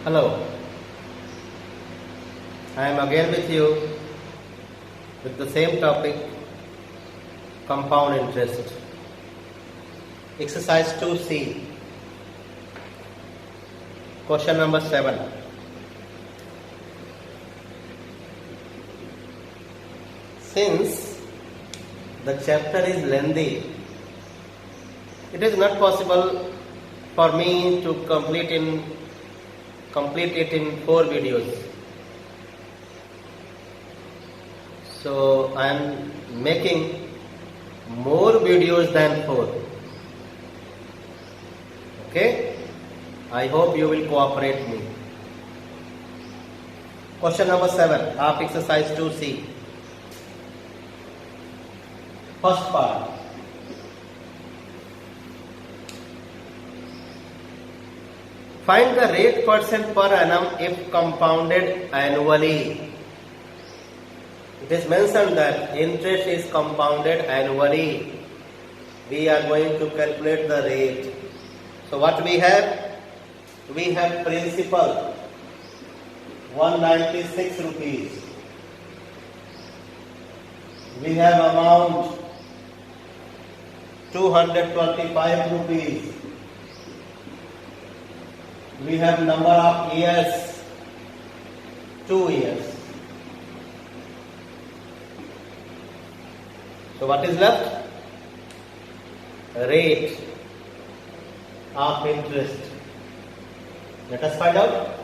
Hello, I am again with you with the same topic, compound interest. Exercise 2C, question number 7. Since the chapter is lengthy, it is not possible for me to complete it in 4 videos. So I am making more videos than 4. Okay? I hope you will cooperate me. Question number 7 of exercise 2C. First part. Find the rate percent per annum if compounded annually. It is mentioned that interest is compounded annually. We are going to calculate the rate. So what we have? We have principal 196 rupees. We have amount 225 rupees. We have number of years, 2 years. So what is left? Rate of interest. Let us find out.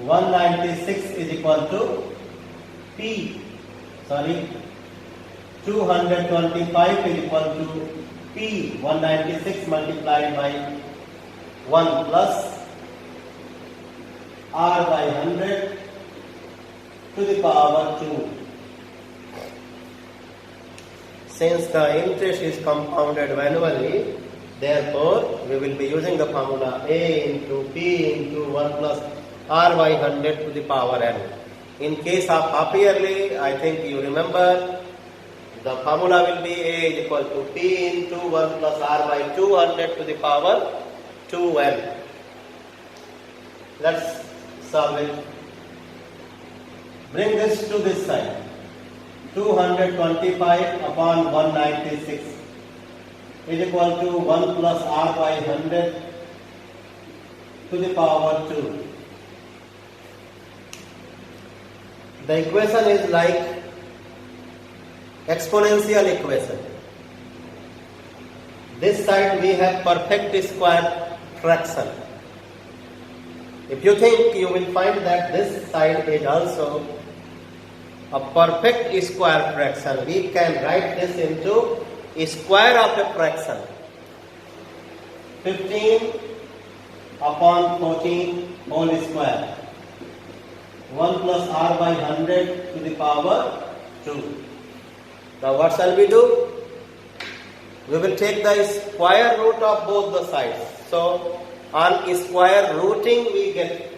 196 is equal to 225 is equal to P, 196 multiplied by 1 plus R by 100 to the power 2. Since the interest is compounded annually, therefore we will be using the formula A into P into 1 plus R by 100 to the power n. In case of half yearly, I think you remember the formula will be A is equal to P into 1 plus R by 200 to the power 2n. Let's solve it. Bring this to this side. 225 upon 196 is equal to 1 plus R by 100 to the power 2. The equation is like exponential equation. This side we have perfect square fraction. If you think, you will find that this side is also a perfect square fraction. We can write this into a square of a fraction. 15 upon 14 whole square. 1 plus R by 100 to the power 2. Now what shall we do? We will take the square root of both the sides. So on square rooting we get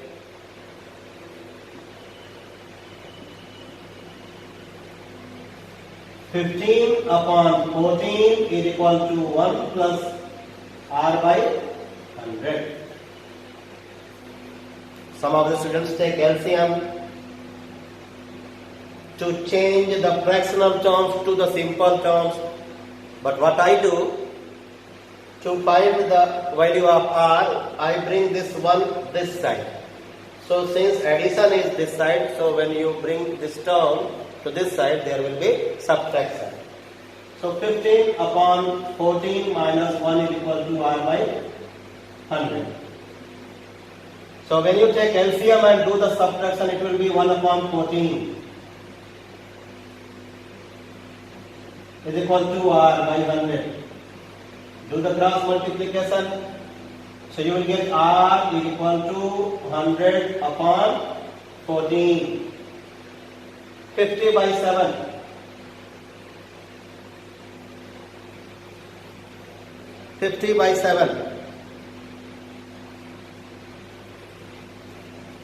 15 upon 14 is equal to 1 plus R by 100. Some of the students take LCM to change the fractional terms to the simple terms. But what I do, to find the value of R, I bring this one this side. So since addition is this side, so when you bring this term to this side, there will be subtraction. So 15 upon 14 minus 1 is equal to R by 100. So when you take LCM and do the subtraction, it will be 1 upon 14 is equal to R by 100. Do the cross multiplication. So you will get R is equal to 100 upon 14. 50 by 7. 50 by 7.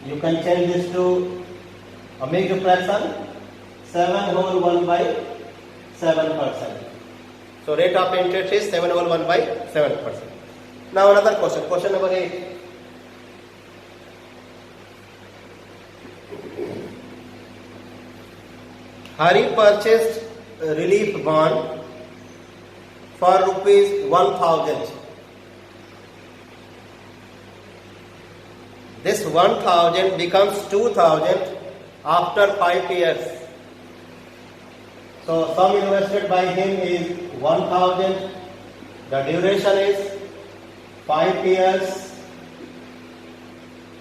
You can change this to a major fraction. 7 whole 1 by 7%. So rate of interest is 7 over 1 by 7%. Now another question, question number 8. Hari purchased relief bond for rupees 1000. This 1000 becomes 2000 after 5 years. So sum invested by him is 1000. The duration is 5 years.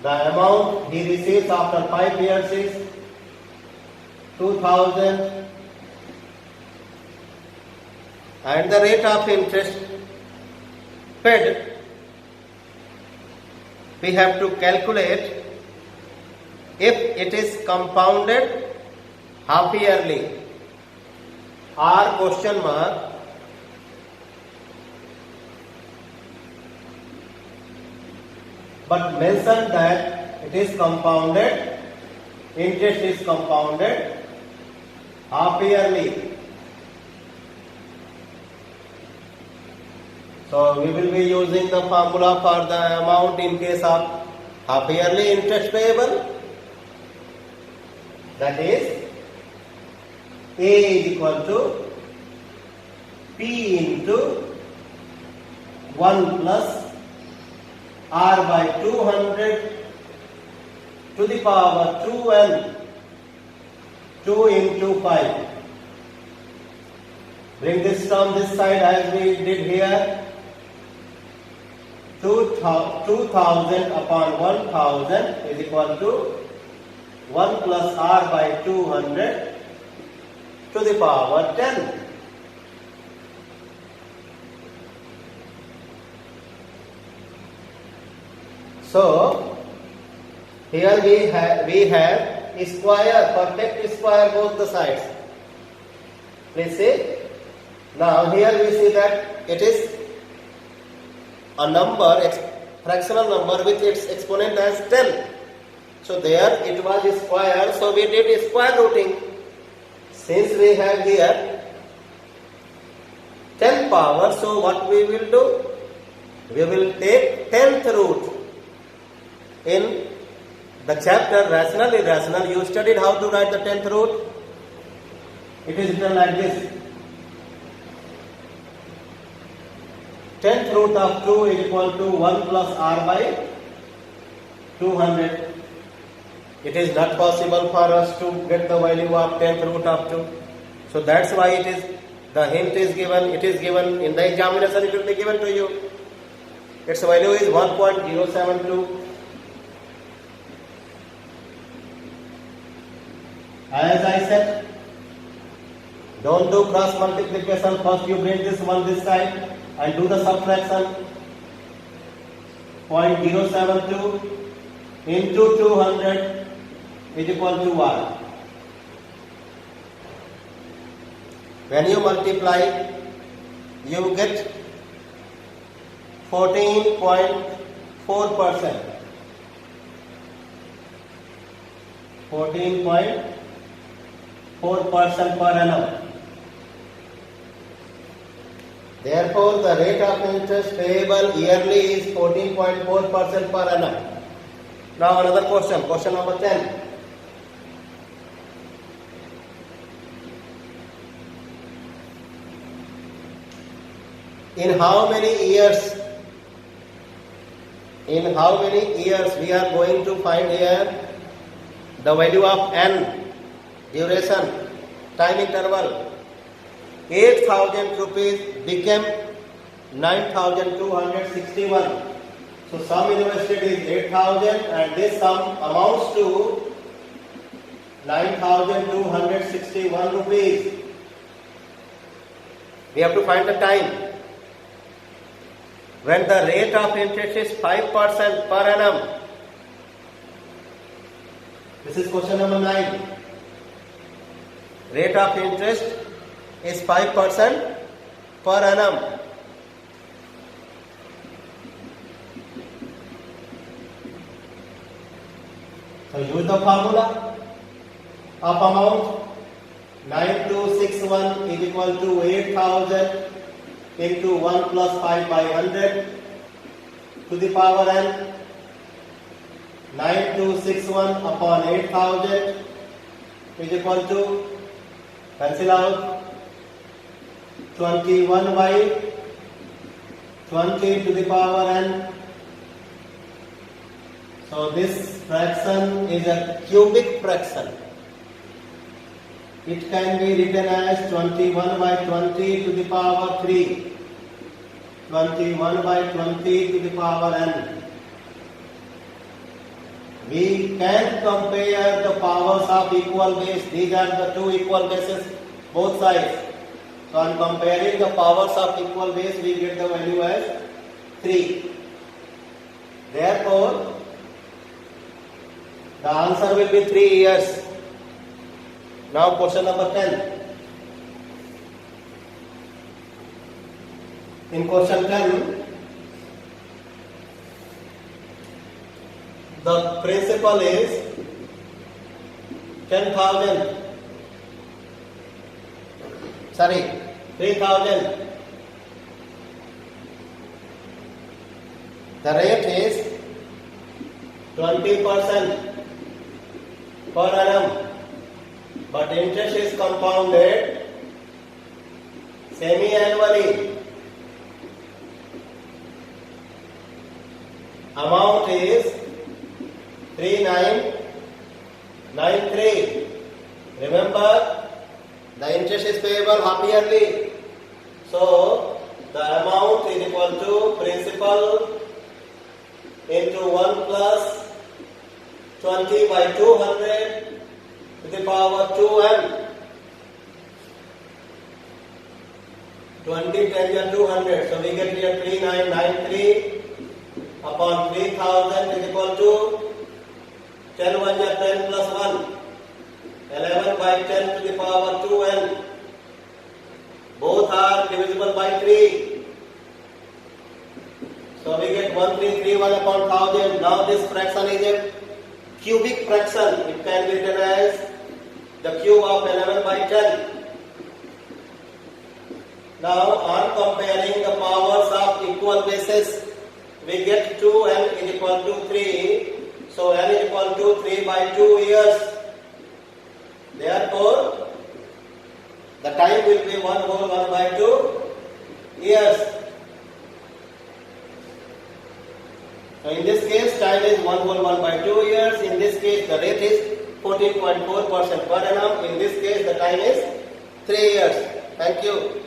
The amount he receives after 5 years is 2000, and the rate of interest paid, we have to calculate if it is compounded half yearly or question mark. But mention that it is compounded, interest is compounded half yearly. So we will be using the formula for the amount in case of half yearly interest payable. That is A is equal to P into 1 plus R by 200 to the power 2n, 2 into 5. Bring this term this side as we did here. 2000 upon 1000 is equal to 1 plus R by 200 to the power 10. So here we have square, perfect square both the sides. Please see. Now here we see that it is a number, fractional number with its exponent as 10. So there it was square, so we did square rooting. Since we have here 10 power, so what we will do? We will take 10th root. In the chapter Rational Irrational, you studied how to write the 10th root. It is written like this. 10th root of 2 is equal to 1 plus R by 200. It is not possible for us to get the value of 10th root of 2. So that's why it is, the hint is given, it is given in the examination, it will be given to you. Its value is 1.072. As I said, don't do cross multiplication. First you bring this one this side and do the subtraction. 0.072 into 200 is equal to 1. When you multiply, you get 14.4%. 14.4% per annum. Therefore, the rate of interest payable yearly is 14.4% per annum. Now another question, question number 10. In how many years we are going to find here the value of n, duration, time interval? 8,000 rupees became 9,261. So sum invested is 8,000 and this sum amounts to 9,261 rupees. We have to find the time. When the rate of interest is 5% per annum. This is question number 9. Rate of interest is 5% per annum. So use the formula of amount. 9261 is equal to 8,000 into 1 plus 5 by 100 to the power n. 9261 upon 8,000 is equal to Cancel out. 21 by 20 to the power n. So this fraction is a cubic fraction. It can be written as 21 by 20 to the power 3. 21 by 20 to the power n. We can compare the powers of equal base. These are the two equal bases, both sides. So on comparing the powers of equal base, we get the value as 3. Therefore, the answer will be 3 years. Now question number 10. In question 10, the principal is 10,000. Sorry, 3,000. The rate is 20% per annum, but interest is compounded semi-annually. Amount is 3993. Remember, the interest is payable half yearly. So the amount is equal to principal into 1 plus 20 by 200 to the power 2n. 20 times 200. So we get here 3993 upon 3000 is equal to 10 1 is 10 plus 1. 11 by 10 to the power 2n. Both are divisible by 3. So we get 1331 upon 1000. Now this fraction is a cubic fraction. It can be written as the cube of 11 by 10. Now on comparing the powers of equal bases, we get 2n is equal to 3. So n is equal to 3 by 2 years. Therefore, the time will be 1 whole 1 by 2 years. So in this case, time is 1 whole 1 by 2 years. In this case, the rate is 14.4% per annum. In this case, the time is 3 years. Thank you.